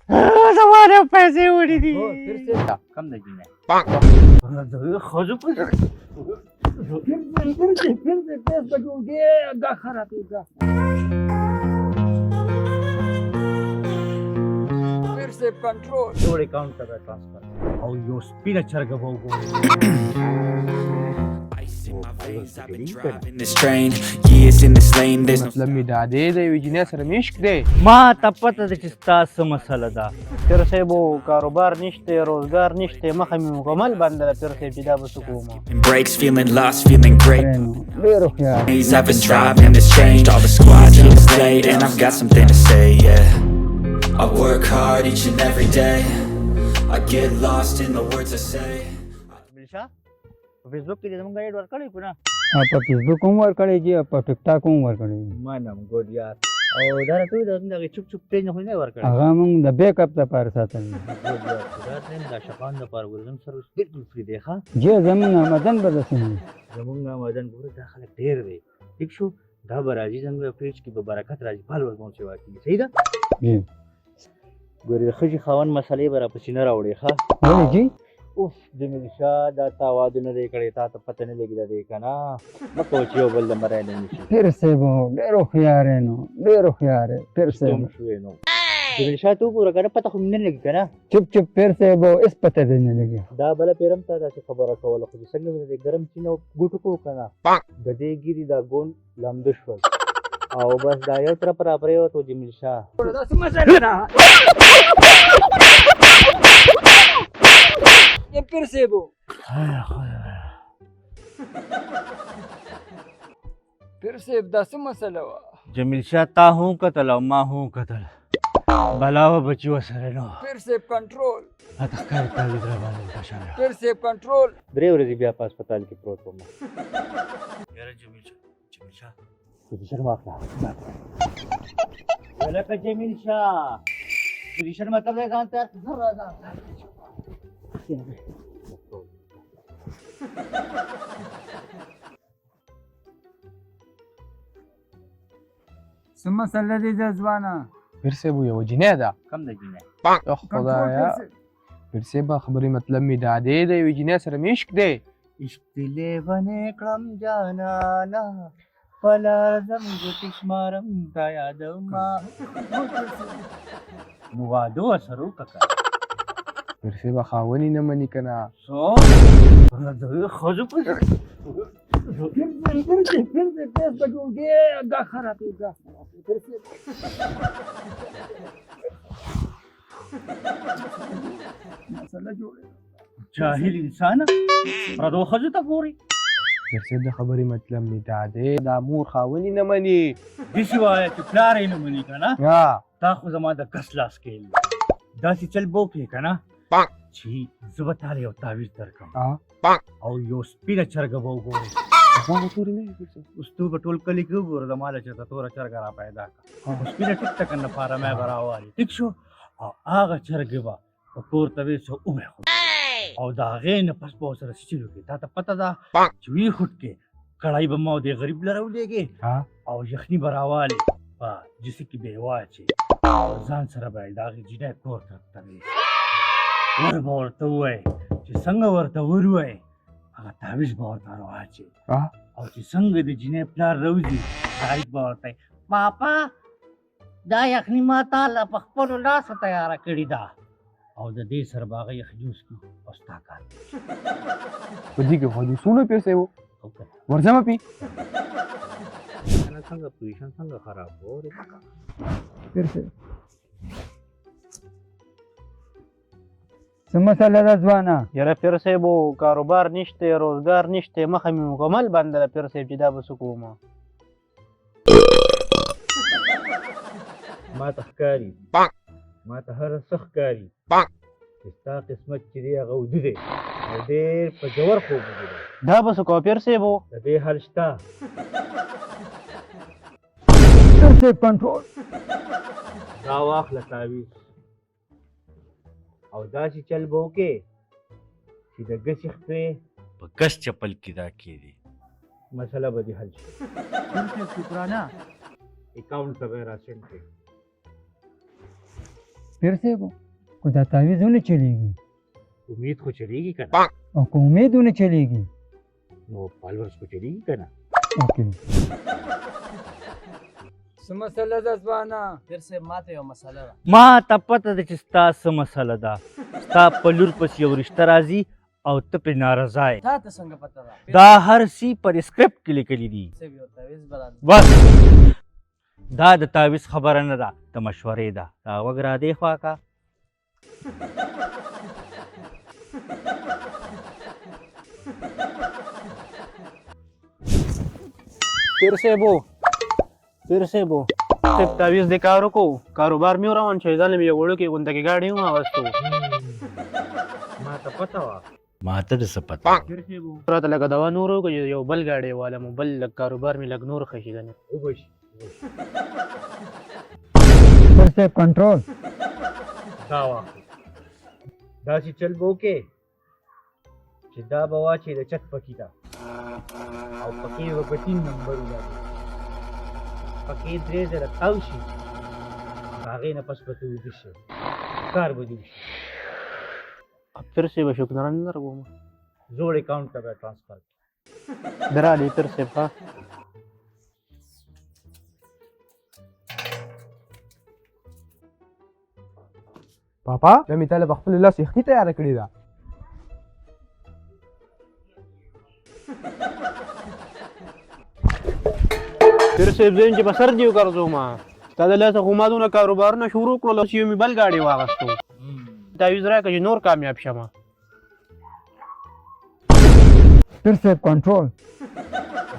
زمانه پیسې وړي دي کم د جینه خځو په دا خرابېږه پیرسې کنټرول جوړ اکاونټ ته ټرانسفر او یو سپینه چرګه به وګورئ مطلب می دا دی د یو جنې سره میشک دی ما ته پته ده چې ستا څه مسله ده پیر صاحب کاروبار نشته روزګار نشته مخه مې مکمل بنده ده پیر صاحب چې دا به څه کوم breaks, feeling lost, feeling great. ډېر هوښیار I've been driving this change. All the squad teams late, and I've got something to say. Yeah, I work hard each and every day. I get lost in the words I say. بلشا په فیسبوک کې زمونږ ایډ ورکړی کو نه په فیسبوک هم ورکړی جي په ټیک ټاک هم ورکړی منم ګوډ یار او دا راته د دغه چوپ چوپ پیج نه خو نه ورکړی هغه موږ د بیک اپ لپاره ساتل ګوډ یار دا ټیم د شپان لپاره ورزم سروس بالکل فری دی ښه جی زموږ آمدن به داسې نه وي زمونږ آمدن ګوره دا خلک ډېر دی ټیک شو دا به راځي زموږ پیج کې به برکت راځي فالوور به مو سیوا کېږي صحیح ده جی ګورې د ښځې خاوند مسلې به راپسې نه راوړې ښه ولې جی اوف جمیل شاه دا تا وادونه دی کړی تا ته پته نه لګېده دی که نه مه کوه چې یو بل د مری نه نیسي پیر صاحب ډېر هوښیار یې نو ډېر هوښیار یې پیر صاحب تم شوې نو جمیل شاه ته وګوره که نه پته خو مې نه لګي که نه چپ چپ پیر صاحب هېڅ پته دې نه لګي دا بله پیرم تا داسې خبره کوله خو چې څنګه مې د ګرم چینه ګوټو کوو که نه د دې ګیري دا ګوند لامده شول او بس دا یو طرف را پرېوت و جمیل شاه داسې مسله نه پیر صاحب پیر صاحب داسې مسله وه جمیل شاه تا هم قتل او ما هم قتل بلاوه بچي ورسره نه وه پیر صاحب کنټرول راته ښکاري تعویذ را باندې لکه شوی پیر صاحب کنټرول 3 ورځې بیا په هسپتال کې پروت وم یاره جمیل شاه پوزیشن واخله ولکه جمیل شاه پوزیشن مطلب دی ځان تیار کړه ځان څه مسله دې ده ځوانه پیر صاحب یو جنې ده کم د جینه او خدایا پیر صاحب خبرې مطلب می دا دی د یو جنې سره میشک دی عشق لیونې کړم جانانا پلازم ګوتې شمارم تا یادوما نو واده ورسره وکړه پیر صاحب خاوني نه مني که نه څو ښځو په دا خرابېږه مسله جوړه جاهل انسان پردو ښځو ته ګوري پیر صاحب د خبرې مطلب می دا دی دا مور خاوني نه مني داسې وایه چې پلار یې نه مني که نه ها دا خو زما د کس لاس کې داسې چل به وکړې که نه چې زه به تاله یو تعویذ درکړم او یو سپینه چرګه به وګورې هغه تورې نه وي پیر صاحب اوس تو به ټول کلي کې وګوره زما له چېرته توره چرګه را پیدا کړه سپینه ټیک ټکن لپاره مې به راوالي ټیک شو او هغه چرګې به په کور ته وې څه وبرېښود او د هغې نه پس به ورسره سچل وکړې تا ته پته ده چې وي خوټ کې کړای به ما دې غریب له راولېږې او یخني به راوالې په جسي کې به یې واچې او ځان سره به یې د هغې جینۍ کور ته ویې ور به ورته ووایې چې څنګه ورته ور ووایې هغه تعویذ به ورته راواچې او چې څنګه د جینۍ پلار راوځي تاریخ به ورته پاپا دا یخني ما تا له په خپلو لاسو تیاره کړې ده او د دې سره به هغه یخ جوس کړي او ستا کار په دې کې خو جوسونه پیر صاحب ورځم پی څنګه پوزیشن څنګه خراب وره پیر صاحب څه مسله ده ځوانه یاره پیر صاحب کاروبار نشته روزګار نشته مخه مې مکمل بنده ده پیر صاحب چې دا به څه کوم ما ته ښکاري ما ته هر څه ښکاري چې ستا قسمت چې دی هغه اوده دی او ډېر په ژور خوب وګورې دا به څه کوه پیر صاحب د دې حل شته پیر صاحب کنټرول دا واخله تعویذ او داسې چل به وکړې چې د ګسې خپې په ګس چپل کې دا کېدي مسله به دې حل شي شکرانه اکاونټ ته به یې راسینډ کړې फिर से वो खुदा तावीज़ होने चलेगी उम्मीद को चलेगी करना और को उम्मीद होने चलेगी वो फॉलोअर्स को चलेगी करना ओके ما ته پته ده چې ستا څه مسله ده ستا په لور پسې یو رشته راځي او ته پرې نارضا یې تا ته څنګه پته ده دا هر سی پر اسکرپټ کې لیکلي دي څه یو تعویض بران بس دا د تعویض خبره نه ده د مشورې ده دا وګ را دې خوا کا फिर से वो تعویض د کارو کو کاروبار مې روان شي ځان مې یو وړو کې غونډه کې گاډي و واستو ما ته پتا وا ما ته د څه پته फिर से वो راته لګه دوا نورو کو یو بل گاډي والا مو بل کاروبار مې لګ نور خشي کنه وګوش फिर से कंट्रोल دا وا دا چې چل بو کې چې دا بوا چې د چت پکی تا او پکی و په 3 نمبر ولاړ پکی درې زره تاو شي هغه نه پس پته ودی شي کار بدی फिर से शुक्रान रगो जोड़ अकाउंट का ट्रांसफर दराली फिर से हाँ پاپا دا مې تاله په خپل لاس یخني تیاره کړې ده फिर से زين چې بسر دیو ګرځو ما تا د لاسه غمادونه کاروبارونه شروع کړل چې یو بل گاډي واغستو دا یوزرا کې نور کامیاب شمه फिर से कंट्रोल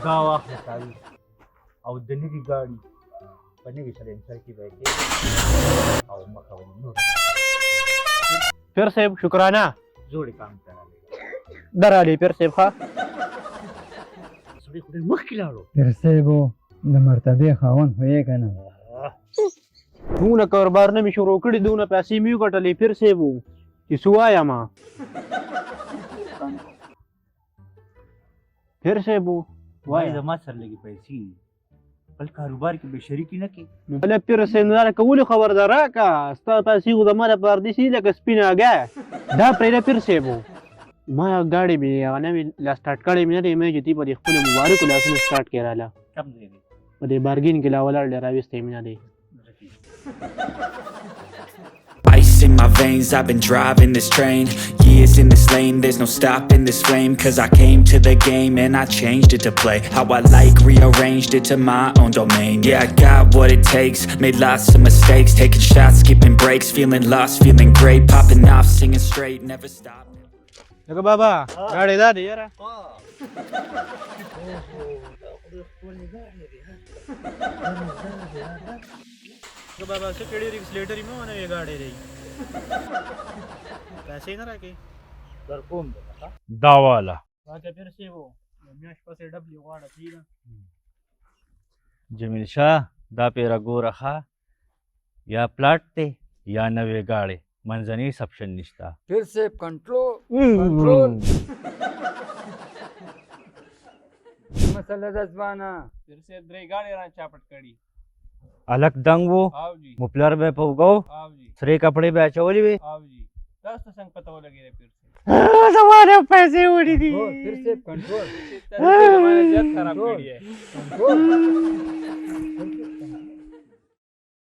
دا واخله تاوی او د نوي گاډي په نوي سلنسر کې به او مخه نور फिर से शुक्राना जोड़ काम करा दराली फिर से ها سړي خو مخ کې لاړو फिर से वो د مرتبه خاون هوی کنه دونه کاروبار نه می شروع کړی دونه پیسې میو ګټلې फिर से वो چې سوایا ما फिर से वो وای زما سره لګي پیسې بل کاروبار کې به شریکی نه کې بل फिर से نه کول خبردار کا ستا پیسې خو د مال پر دي سي لکه سپیناګه دا پرې फिर से वो ما غاډي به نه لا سٹارټ کړې مې نه مې چې په خپل مبارک لاسونه سٹارټ کړاله کم دی په دې بارګین کې لا ولاړ راويستې مې نه دی Ice in my veins, I've been driving this train. Years in this lane, there's no stopping this flame. Cause I came to the game and I changed it to play how I like, rearranged it to my own domain. Yeah, I got what it takes, made lots of mistakes, taking shots, skipping breaks, feeling lost, feeling great, popping off, singing straight, never stop. لکه بابا غاډي دا دی یاره لکه بابا څه کړي ریکس لیټر مې ونه یې غاډي دی پیسې نه راکې در کوم دا والا واکه फिर से वो میاش پسې ډبلی غواړه پیږه جمیل شاه دا پیرا ګورخه یا پلاټ ته یا نوې گاړي منځنی سپشن نشتا फिर से कंट्रोल مسله د ځوانه फिर से درې ګاډي را چاپټ کړي الک دنګ وو او جی مپلر به پوګو او جی سره کپڑے به چولې وي او جی تاسو څنګه پته ولګی फिर से زماره پیسې وړي دي फिर से कंट्रोल تاسو زمانه زیات خراب کړی ہے कंट्रोल फिर